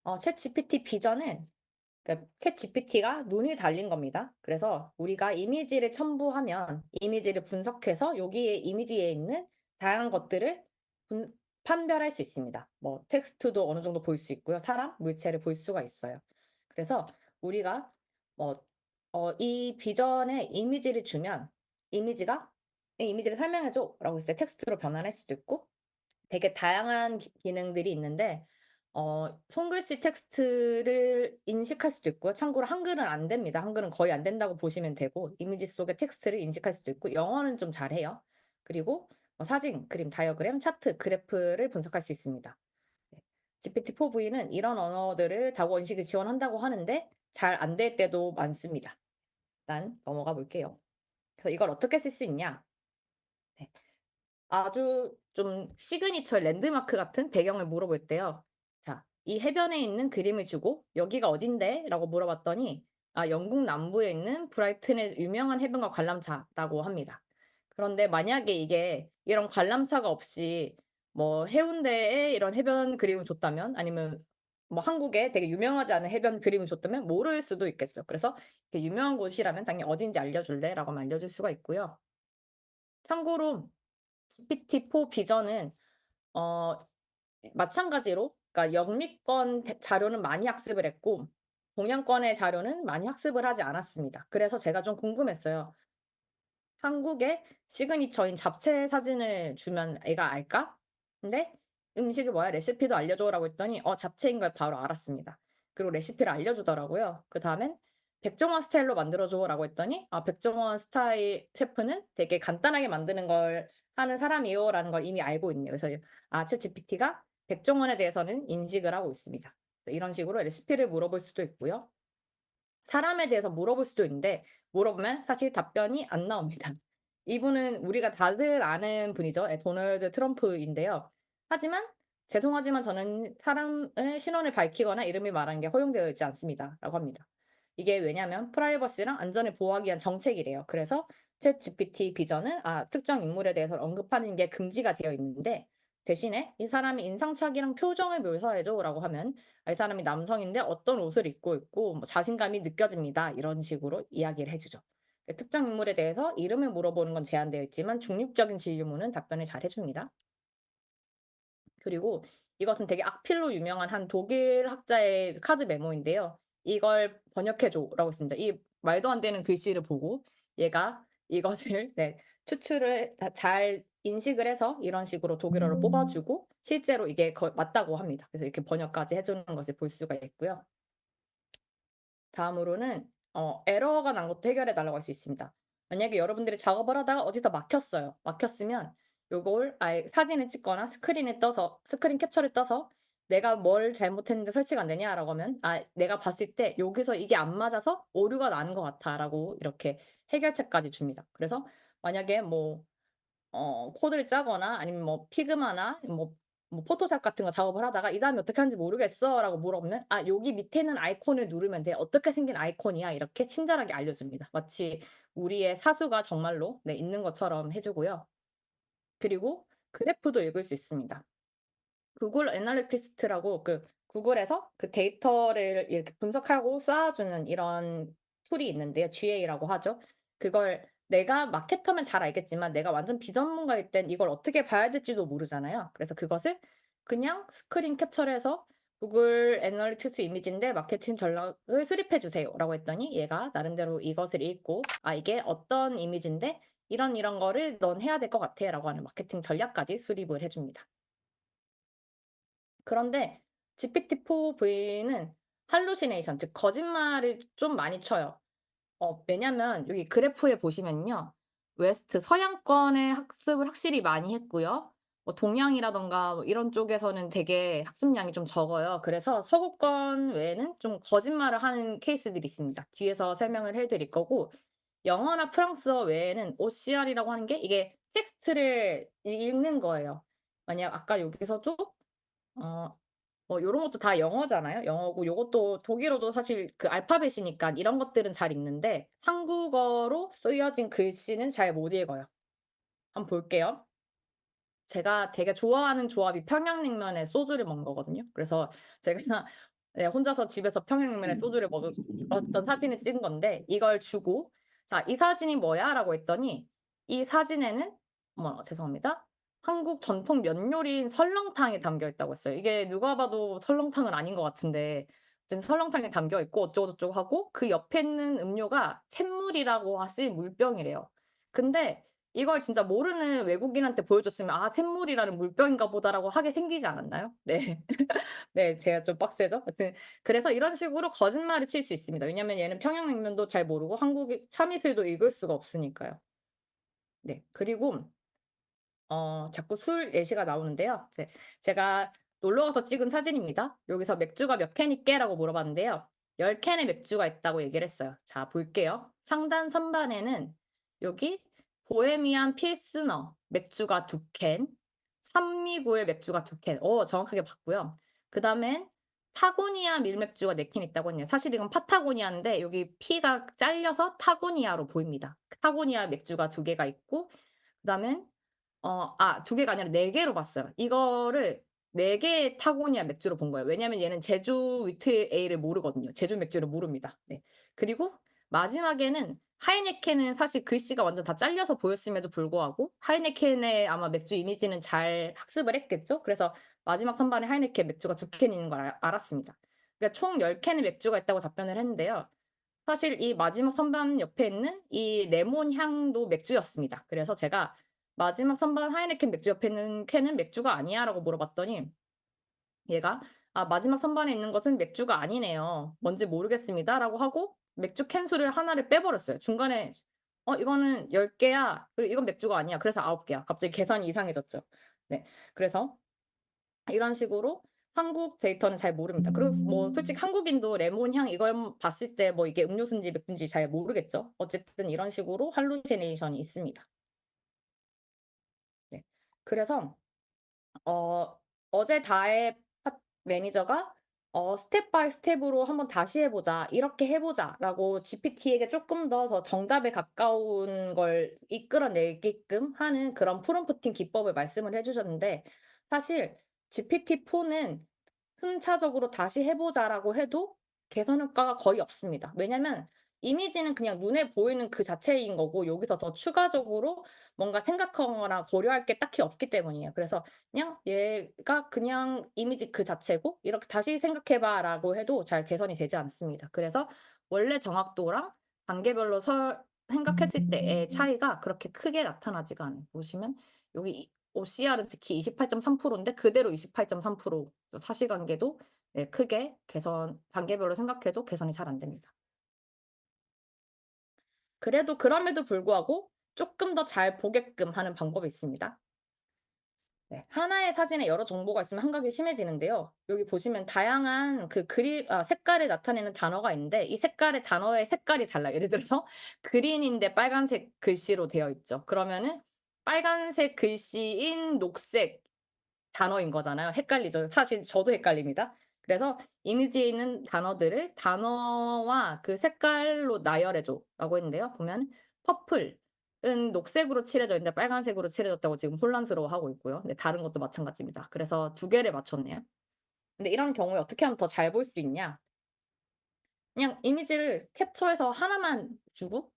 챗GPT 비전은 그러니까 챗GPT가 눈이 달린 겁니다. 그래서 우리가 이미지를 첨부하면 이미지를 분석해서 여기에 이미지에 있는 다양한 것들을 분 판별할 수 있습니다. 뭐 텍스트도 어느 정도 볼 수 있고요. 사람, 물체를 볼 수가 있어요. 그래서 우리가 뭐 이 비전에 이미지를 주면 이미지가 "이 이미지를 설명해 줘."라고 했을 때 텍스트로 변환할 수도 있고 되게 다양한 기능들이 있는데 손글씨 텍스트를 인식할 수도 있고요. 참고로 한글은 안 됩니다. 한글은 거의 안 된다고 보시면 되고 이미지 속의 텍스트를 인식할 수도 있고 영어는 좀 잘해요. 그리고 사진, 그림, 다이어그램, 차트, 그래프를 분석할 수 있습니다. 네. GPT-4V는 이런 언어들을 다국어 인식을 지원한다고 하는데 잘 안 될 때도 많습니다. 일단 넘어가 볼게요. 그래서 이걸 어떻게 쓸 수 있냐? 네. 아주 좀 시그니처 랜드마크 같은 배경을 물어볼 때요. 자, 이 해변에 있는 그림을 주고 "여기가 어딘데?"라고 물어봤더니 영국 남부에 있는 브라이튼의 유명한 해변과 관람차라고 합니다. 그런데 만약에 이게 이런 관람차가 없이 뭐 해운대에 이런 해변 그림을 줬다면 아니면 뭐 한국에 되게 유명하지 않은 해변 그림을 줬다면 모를 수도 있겠죠. 그래서 이렇게 유명한 곳이라면 당연히 "어딘지 알려줄래?"라고 하면 알려줄 수가 있고요. 참고로 GPT-4 비전은 어 마찬가지로 그러니까 영미권 자료는 많이 학습을 했고 동양권의 자료는 많이 학습을 하지 않았습니다. 그래서 제가 좀 궁금했어요. '한국의 시그니처인 잡채 사진을 주면 애가 알까?' 근데 "음식이 뭐야? 레시피도 알려줘."라고 했더니 잡채인 걸 바로 알았습니다. 그리고 레시피를 알려주더라고요. 그다음엔 "백종원 스타일로 만들어 줘."라고 했더니 백종원 스타일 셰프는 되게 간단하게 만드는 걸 하는 사람이요."라는 걸 이미 알고 있네요. 그래서 챗GPT가 백종원에 대해서는 인식을 하고 있습니다. 이런 식으로 레시피를 물어볼 수도 있고요. 사람에 대해서 물어볼 수도 있는데 물어보면 사실 답변이 안 나옵니다. 이분은 우리가 다들 아는 분이죠. 도널드 트럼프인데요. 하지만 "죄송하지만 저는 사람의 신원을 밝히거나 이름을 말하는 게 허용되어 있지 않습니다."라고 합니다. 이게 왜냐하면 프라이버시랑 안전을 보호하기 위한 정책이래요. 그래서 챗GPT 비전은 특정 인물에 대해서 언급하는 게 금지가 되어 있는데 대신에 "이 사람의 인상착의랑 표정을 묘사해 줘."라고 하면 이 사람이 남성인데 어떤 옷을 입고 있고 뭐 자신감이 느껴집니다. 이런 식으로 이야기를 해 주죠. 특정 인물에 대해서 이름을 물어보는 건 제한되어 있지만 중립적인 진료문은 답변을 잘 해 줍니다. 그리고 이것은 되게 악필로 유명한 한 독일 학자의 카드 메모인데요. "이걸 번역해 줘."라고 했습니다. 이 말도 안 되는 글씨를 보고 얘가 이것을 네 추출을 잘 인식을 해서 이런 식으로 독일어로 뽑아 주고 실제로 이게 맞다고 합니다. 그래서 이렇게 번역까지 해 주는 것을 볼 수가 있고요. 다음으로는 에러가 난 것도 해결해 달라고 할 수 있습니다. 만약에 여러분들이 작업을 하다가 어디서 막혔어요. 막혔으면 요걸 아예 사진을 찍거나 스크린 캡처를 떠서 "내가 뭘 잘못했는데 설치가 안 되냐?"라고 하면 내가 봤을 때 여기서 이게 안 맞아서 오류가 나는 것 같아."라고 이렇게 해결책까지 줍니다. 그래서 만약에 뭐 코드를 짜거나 아니면 뭐 피그마나 뭐 포토샵 같은 거 작업을 하다가 "이 다음에 어떻게 하는지 모르겠어."라고 물어보면 여기 밑에 있는 아이콘을 누르면 돼. 어떻게 생긴 아이콘이야." 이렇게 친절하게 알려줍니다. 마치 우리의 사수가 정말로 네 있는 것처럼 해 주고요. 그리고 그래프도 읽을 수 있습니다. 구글 애널리티스트라고 구글에서 그 데이터를 이렇게 분석하고 쌓아주는 이런 툴이 있는데요. GA라고 하죠. 그걸 내가 마케터면 잘 알겠지만 내가 완전 비전문가일 땐 이걸 어떻게 봐야 될지도 모르잖아요. 그래서 그것을 그냥 스크린 캡처를 해서 "구글 애널리틱스 이미지인데 마케팅 전략을 수립해 주세요."라고 했더니 얘가 나름대로 이것을 읽고 이게 어떤 이미지인데 이런 이런 거를 넌 해야 될 것 같아."라고 하는 마케팅 전략까지 수립을 해 줍니다. 그런데 GPT-4V는 할루시네이션 즉 거짓말을 좀 많이 쳐요. 왜냐면 여기 그래프에 보시면요. 웨스트 서양권의 학습을 확실히 많이 했고요. 뭐 동양이라든가 뭐 이런 쪽에서는 되게 학습량이 좀 적어요. 그래서 서구권 외에는 좀 거짓말을 하는 케이스들이 있습니다. 뒤에서 설명을 해 드릴 거고 영어나 프랑스어 외에는 OCR이라고 하는 게 이게 텍스트를 읽는 거예요. 만약 아까 여기서도 어 요런 것도 다 영어잖아요. 영어고 요것도 독일어도 사실 그 알파벳이니까 이런 것들은 잘 읽는데 한국어로 쓰여진 글씨는 잘 못 읽어요. 한번 볼게요. 제가 되게 좋아하는 조합이 평양냉면에 소주를 먹는 거거든요. 그래서 제가 네, 혼자서 집에서 평양냉면에 소주를 먹었던 사진을 찍은 건데 이걸 주고 "자, 이 사진이 뭐야?"라고 했더니 이 사진에는 어머 죄송합니다. 한국 전통 면 요리인 설렁탕이 담겨 있다고 했어요. 이게 누가 봐도 설렁탕은 아닌 것 같은데 어쨌든 설렁탕이 담겨 있고 어쩌고저쩌고 하고 그 옆에 있는 음료가 샘물이라고 하신 물병이래요. 근데 이걸 진짜 모르는 외국인한테 보여줬으면 '아 샘물이라는 물병인가 보다.'라고 하게 생기지 않았나요? 네. 네. 제가 좀 빡세죠? 하여튼 그래서 이런 식으로 거짓말을 칠 수 있습니다. 왜냐면 얘는 평양냉면도 잘 모르고 한국의 참이슬도 읽을 수가 없으니까요. 네. 그리고 자꾸 술 예시가 나오는데요. 제가 놀러 가서 찍은 사진입니다. 여기서 "맥주가 몇 캔 있게?"라고 물어봤는데요. 10 캔의 맥주가 있다고 얘기를 했어요. 자 볼게요. 상단 선반에는 여기 보헤미안 필스너 맥주가 2 캔, 산미구의 맥주가 2 캔. 정확하게 봤고요. 그다음엔 타고니아 밀맥주가 4캔 있다고 했네요. 사실 이건 파타고니아인데 여기 P가 잘려서 타고니아로 보입니다. 타고니아 맥주가 2 개가 있고 그다음엔 2 개가 아니라 4 개로 봤어요. 이거를 4 개의 타고니아 맥주로 본 거예요. 왜냐면 얘는 제주 위트 에일을 모르거든요. 제주 맥주를 모릅니다. 네. 그리고 마지막에는 하이네켄은 사실 글씨가 완전 다 잘려서 보였음에도 불구하고 하이네켄의 아마 맥주 이미지는 잘 학습을 했겠죠. 그래서 마지막 선반에 하이네켄 맥주가 2 캔 있는 걸 알았습니다. 그러니까 총 10 캔의 맥주가 있다고 답변을 했는데요. 사실 이 마지막 선반 옆에 있는 이 레몬 향도 맥주였습니다. 그래서 제가 마지막 선반 하이네켄 맥주 옆에 있는 캔은 맥주가 아니야라고 물어봤더니 얘가 "아 마지막 선반에 있는 것은 맥주가 아니네요. 뭔지 모르겠습니다."라고 하고 맥주 캔 수를 하나를 빼버렸어요. 중간에 이거는 10 개야. 그리고 이건 맥주가 아니야. 그래서 9 개야." 갑자기 계산이 이상해졌죠. 네. 그래서 이런 식으로 한국 데이터는 잘 모릅니다. 그리고 뭐 솔직히 한국인도 레몬 향 이걸 봤을 때 뭐 이게 음료수인지 맥주인지 잘 모르겠죠. 어쨌든 이런 식으로 할루시네이션이 있습니다. 네. 그래서 어제 다의 매니저가 "스텝 바이 스텝으로 한번 다시 해 보자. 이렇게 해 보자."라고 GPT에게 쪼끔 더 정답에 가까운 걸 이끌어내게끔 하는 그런 프롬프팅 기법을 말씀을 해 주셨는데 사실 GPT-4는 순차적으로 "다시 해 보자."라고 해도 개선 효과가 거의 없습니다. 왜냐면 이미지는 그냥 눈에 보이는 그 자체인 거고 여기서 더 추가적으로 뭔가 생각하거나 고려할 게 딱히 없기 때문이에요. 그래서 그냥 얘가 그냥 이미지 그 자체고 이렇게 "다시 생각해 봐."라고 해도 잘 개선이 되지 않습니다. 그래서 원래 정확도랑 단계별로 생각했을 때의 차이가 그렇게 크게 나타나지가 않아요. 보시면 여기 OCR은 특히 28.3% 인데 그대로 28.3% 사실관계도 네 크게 개선 단계별로 생각해도 개선이 잘 안 됩니다. 그래도 그럼에도 불구하고 쪼끔 더 잘 보게끔 하는 방법이 있습니다. 네. 하나의 사진에 여러 정보가 있으면 한각이 심해지는데요. 여기 보시면 다양한 색깔을 나타내는 단어가 있는데 이 색깔의 단어의 색깔이 달라요. 예를 들어서 그린인데 빨간색 글씨로 되어 있죠. 그러면은 빨간색 글씨인 녹색 단어인 거잖아요. 헷갈리죠. 사실 저도 헷갈립니다. 그래서 이미지에 있는 단어들을 단어와 그 색깔로 나열해 줘라고 했는데요. 보면 퍼플은 녹색으로 칠해져 있는데 빨간색으로 칠해졌다고 지금 혼란스러워하고 있고요. 네 다른 것도 마찬가지입니다. 그래서 2 개를 맞췄네요. 근데 이런 경우에 어떻게 하면 더 잘 볼 수 있냐? 그냥 이미지를 캡처해서 하나만 주고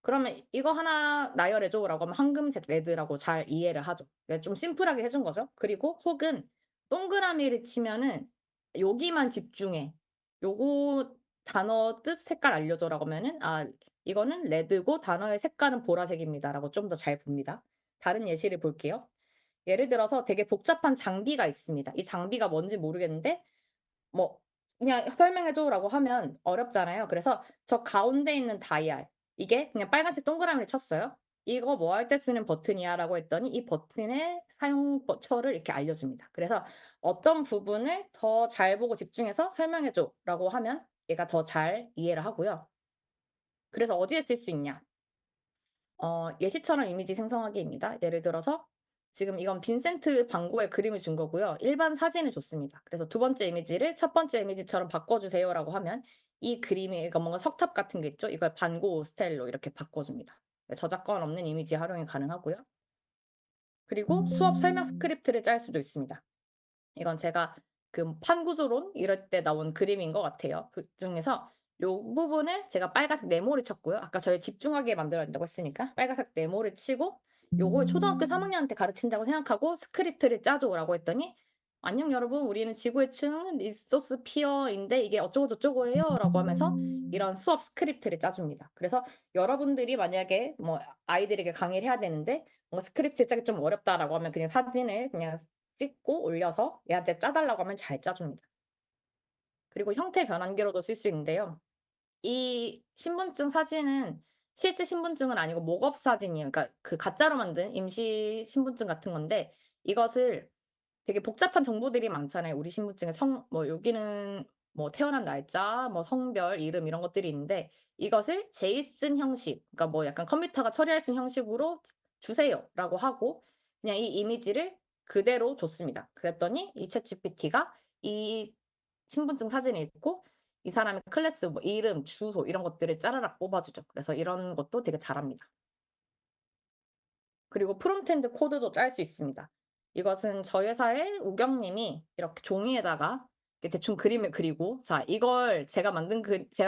그러면 "이거 하나 나열해 줘."라고 하면 황금색 레드라고 잘 이해를 하죠. 그러니까 좀 심플하게 해준 거죠. 그리고 혹은 동그라미를 치면은 "여기만 집중해. 요거 단어 뜻 색깔 알려줘."라고 하면은 "아 이거는 레드고 단어의 색깔은 보라색입니다."라고 좀 더 잘 봅니다. 다른 예시를 볼게요. 예를 들어서 되게 복잡한 장비가 있습니다. 이 장비가 뭔지 모르겠는데 뭐 "그냥 설명해 줘."라고 하면 어렵잖아요. 그래서 저 가운데 있는 다이얼 이게 그냥 빨간색 동그라미를 쳤어요. "이거 뭐 할 때 쓰는 버튼이야."라고 했더니 이 버튼의 사용처를 이렇게 알려줍니다. 그래서 "어떤 부분을 더 잘 보고 집중해서 설명해 줘."라고 하면 얘가 더 잘 이해를 하고요. 그래서 어디에 쓸 수 있냐? 예시처럼 이미지 생성하기입니다. 예를 들어서 지금 이건 빈센트 van 고의 그림을 준 거고요. 일반 사진을 줬습니다. 그래서 두 번째 이미지를 첫 번째 이미지처럼 바꿔 주세요라고 하면 이 그림이 그러니까 뭔가 석탑 같은 게 있죠. 이걸 반고 스타일로 이렇게 바꿔 줍니다. 네, 저작권 없는 이미지 활용이 가능하고요. 그리고 수업 설명 스크립트를 짤 수도 있습니다. 이건 제가 그 판구조론 이럴 때 나온 그림인 것 같아요. 그중에서 요 부분을 제가 빨간색 네모를 쳤고요. 아까 저희 집중하게 만들어야 된다고 했으니까 빨간색 네모를 치고 요걸 초등학교 3 학년한테 가르친다고 생각하고 스크립트를 짜 줘라고 했더니 "안녕 여러분. 우리는 지구의 층 리소스피어인데 이게 어쩌고 저쩌고예요."라고 하면서 이런 수업 스크립트를 짜 줍니다. 그래서 여러분들이 만약에 뭐 아이들에게 강의를 해야 되는데 뭔가 "스크립트 짜기 좀 어렵다."라고 하면 그냥 사진을 그냥 찍고 올려서 얘한테 짜 달라고 하면 잘 짜 줍니다. 그리고 형태 변환기로도 쓸 수 있는데요. 이 신분증 사진은 실제 신분증은 아니고 모급 사진이에요. 그러니까 그 가짜로 만든 임시 신분증 같은 건데 이것을 되게 복잡한 정보들이 많잖아요. 우리 신분증에 뭐 여기는 뭐 태어난 날짜, 뭐 성별, 이름 이런 것들이 있는데 이것을 제이슨 형식, 그러니까 뭐 약간 컴퓨터가 처리할 수 있는 형식으로 주세요라고 하고 그냥 이 이미지를 그대로 줬습니다. 그랬더니 이 챗GPT가 이 신분증 사진을 읽고 이 사람의 클래스 뭐 이름, 주소 이런 것들을 짜라락 뽑아주죠. 그래서 이런 것도 되게 잘합니다. 그리고 프론트엔드 코드도 짤 수 있습니다. 이것은 저희 회사의 우경 님이 이렇게 종이에다가 이렇게 대충 그림을 그리고 "자 이걸 제가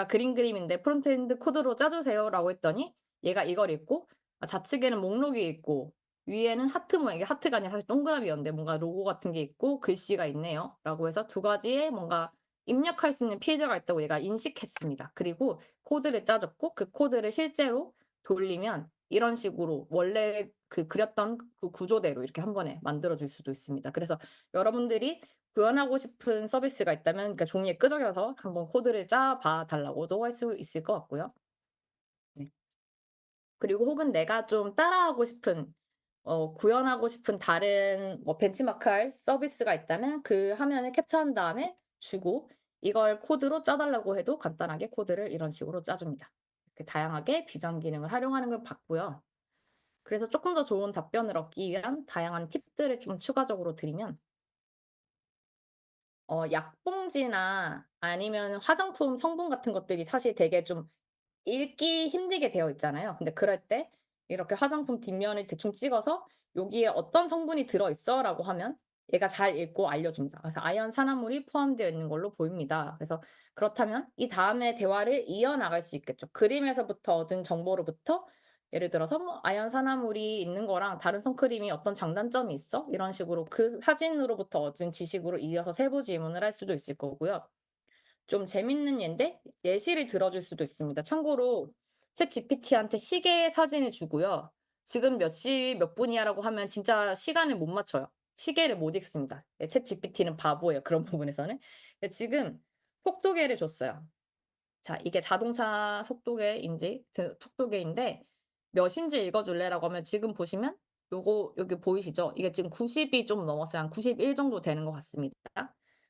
그린 그림인데 프론트엔드 코드로 짜 주세요."라고 했더니 얘가 이걸 읽고 좌측에는 목록이 있고 위에는 하트 모양, 이게 하트가 아니라 사실 동그라미였는데 뭔가 로고 같은 게 있고 글씨가 있네요."라고 해서 두 가지의 뭔가 입력할 수 있는 필드가 있다고 얘가 인식했습니다. 그리고 코드를 짜 줬고 그 코드를 실제로 돌리면 이런 식으로 원래 그 그렸던 그 구조대로 이렇게 한 번에 만들어 줄 수도 있습니다. 그래서 여러분들이 구현하고 싶은 서비스가 있다면 그러니까 종이에 끄적여서 한번 코드를 짜 봐 달라고도 할 수 있을 것 같고요. 네. 그리고 혹은 내가 좀 따라하고 싶은 구현하고 싶은 다른 뭐 벤치마크할 서비스가 있다면 그 화면을 캡처한 다음에 주고 이걸 코드로 짜 달라고 해도 간단하게 코드를 이런 식으로 짜 줍니다. 이렇게 다양하게 비전 기능을 활용하는 걸 봤고요. 그래서 쪼끔 더 좋은 답변을 얻기 위한 다양한 팁들을 좀 추가적으로 드리면 약봉지나 아니면 화장품 성분 같은 것들이 사실 되게 좀 읽기 힘들게 되어 있잖아요. 근데 그럴 때 이렇게 화장품 뒷면을 대충 찍어서 "여기에 어떤 성분이 들어 있어."라고 하면 얘가 잘 읽고 알려줍니다. 그래서 아연 산화물이 포함되어 있는 걸로 보입니다. 그래서 그렇다면 이 다음에 대화를 이어나갈 수 있겠죠. 그림에서부터 얻은 정보로부터 예를 들어서 뭐 "아연 산화물이 있는 거랑 다른 선크림이 어떤 장단점이 있어?" 이런 식으로 그 사진으로부터 얻은 지식으로 이어서 세부 질문을 할 수도 있을 거고요. 좀 재밌는 예인데 예시를 들어줄 수도 있습니다. 참고로 챗GPT한테 시계 사진을 주고요. "지금 몇 시 몇 분이야."라고 하면 진짜 시간을 못 맞춰요. 시계를 못 읽습니다. 예, 챗GPT는 바보예요, 그런 부분에서는. 근데 지금 속도계를 줬어요. 자, 이게 자동차 속도계인지 속도계인데 "몇인지 읽어 줄래?"라고 하면 지금 보시면 요거 여기 보이시죠? 이게 지금 90이 좀 넘었어요. 한 91 정도 되는 것 같습니다.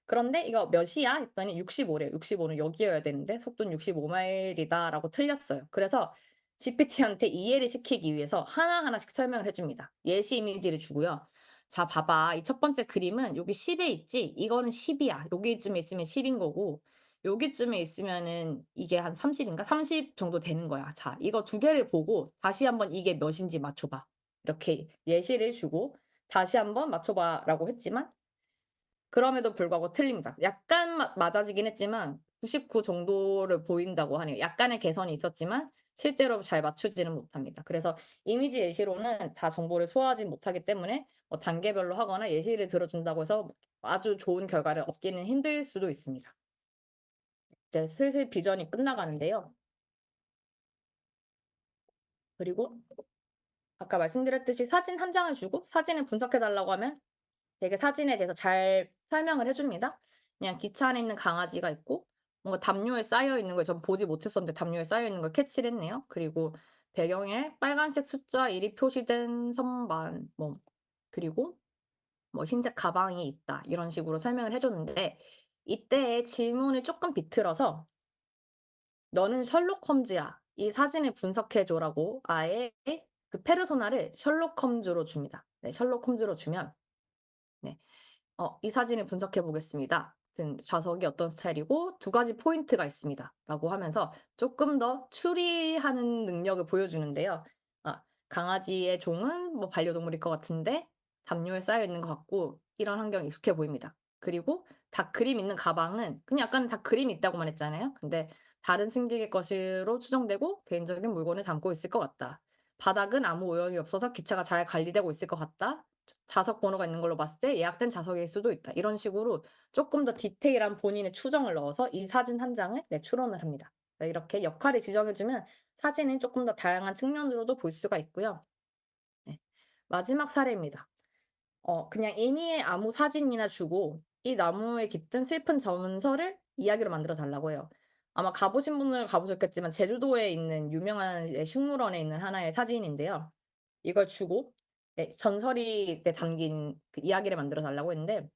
그런데 "이거 몇이야?" 했더니 65 래요. 65는 여기여야 되는데 속도는 65 마일이다라고 틀렸어요. 그래서 GPT한테 이해를 시키기 위해서 하나하나씩 설명을 해 줍니다. 예시 이미지를 주고요. "자 봐봐. 이 첫 번째 그림은 여기 10에 있지? 이거는 10 이야. 여기쯤에 있으면 10인 거고 여기쯤에 있으면은 이게 한 30 인가? 30 정도 되는 거야. 자 이거 두 개를 보고 다시 한번 이게 몇인지 맞춰 봐." 이렇게 예시를 주고 "다시 한번 맞춰 봐."라고 했지만 그럼에도 불구하고 틀립니다. 약간 맞아지긴 했지만 99 정도를 보인다고 하네요. 약간의 개선이 있었지만 실제로 잘 맞추지는 못합니다. 그래서 이미지 예시로는 다 정보를 소화하지 못하기 때문에 뭐 단계별로 하거나 예시를 들어 준다고 해서 아주 좋은 결과를 얻기는 힘들 수도 있습니다. 이제 슬슬 비전이 끝나가는데요. 그리고 아까 말씀드렸듯이 사진 한 장을 주고 사진을 분석해 달라고 하면 되게 사진에 대해서 잘 설명을 해 줍니다. 그냥 기차 안에 있는 강아지가 있고 뭔가 담요에 쌓여 있는 걸 전 보지 못했었는데 담요에 쌓여 있는 걸 캐치를 했네요. 그리고 배경에 빨간색 숫자 1이 표시된 선반 뭐 그리고 뭐 흰색 가방이 있다. 이런 식으로 설명을 해 줬는데 이때의 질문을 쪼끔 비틀어서 "너는 셜록 홈즈야. 이 사진을 분석해 줘."라고 아예 그 페르소나를 셜록 홈즈로 줍니다. 네, 셜록 홈즈로 주면 네. "이 사진을 분석해 보겠습니다. 등 좌석이 어떤 스타일이고 두 가지 포인트가 있습니다."라고 하면서 쪼끔 더 추리하는 능력을 보여주는데요. 강아지의 종은 뭐 반려동물일 것 같은데 담요에 쌓여 있는 것 같고 이런 환경에 익숙해 보입니다. 그리고 다 그림 있는 가방은 그냥 약간 다 그림이 있다고만 했잖아요. 근데 다른 승객의 것으로 추정되고 개인적인 물건을 담고 있을 것 같다. 바닥은 아무 오염이 없어서 기차가 잘 관리되고 있을 것 같다. 좌석 번호가 있는 걸로 봤을 때 예약된 좌석일 수도 있다. 이런 식으로 조금 더 디테일한 본인의 추정을 넣어서 이 사진 한 장을 추론을 합니다. 네, 이렇게 역할을 지정해 주면 사진은 조금 더 다양한 측면으로도 볼 수가 있고요. 네. 마지막 사례입니다. 그냥 임의의 아무 사진이나 주고 이 나무에 깃든 슬픈 점서를 이야기로 만들어 달라고 해요. 아마 가 보신 분들은 가 보셨겠지만 제주도에 있는 유명한 식물원에 있는 하나의 사진인데요. 이걸 주고 전설이 담긴 그 이야기를 만들어 달라고 했는데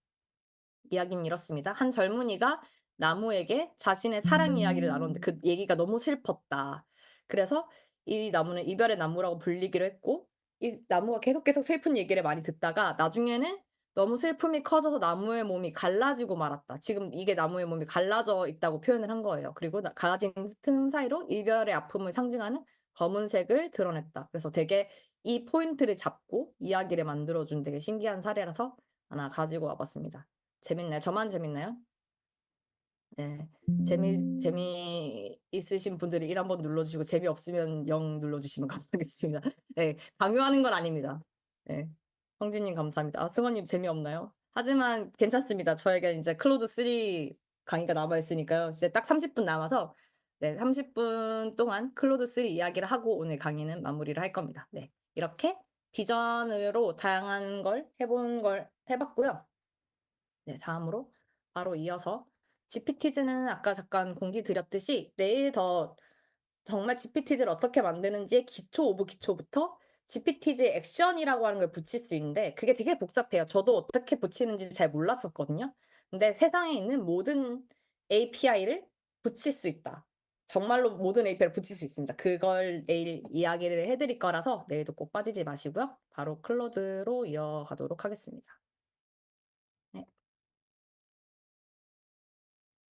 이야기는 이렇습니다. 한 젊은이가 나무에게 자신의 사랑 이야기를 나눴는데 그 얘기가 너무 슬펐다. 그래서 이 나무는 이별의 나무라고 불리기로 했고 이 나무가 계속 슬픈 얘기를 많이 듣다가 나중에는 너무 슬픔이 커져서 나무의 몸이 갈라지고 말았다. 지금 이게 나무의 몸이 갈라져 있다고 표현을 한 거예요. 그리고 갈라진 틈 사이로 이별의 아픔을 상징하는 검은색을 드러냈다. 그래서 되게 이 포인트를 잡고 이야기를 만들어 준 되게 신기한 사례라서 하나 가지고 와 봤습니다. 재밌나요? 저만 재밌나요? 네. 재미있으신 분들이 1 한번 눌러 주시고 재미없으면 0 눌러 주시면 감사하겠습니다. 네. 강요하는 건 아닙니다. 네. 성진 님 감사합니다. 아 승원 님 재미없나요? 하지만 괜찮습니다. 저에게 인제 클로드 3 강의가 남아 있으니까요. 이제 딱 30분 남아서 네 30분 동안 클로드 3 이야기를 하고 오늘 강의는 마무리를 할 겁니다. 네. 이렇게 비전으로 다양한 걸 해 봤고요. 네 다음으로 바로 이어서 GPT즈는 아까 잠깐 공지 드렸듯이 내일 더 정말 GPT즈를 어떻게 만드는지의 기초 오브 기초부터 GPT즈의 액션이라고 하는 걸 붙일 수 있는데 그게 되게 복잡해요. 저도 어떻게 붙이는지 잘 몰랐었거든요. 근데 세상에 있는 모든 API를 붙일 수 있다. 정말로 모든 API를 붙일 수 있습니다. 그걸 내일 이야기를 해 드릴 거라서 내일도 꼭 빠지지 마시고요. 바로 클로드로 이어가도록 하겠습니다.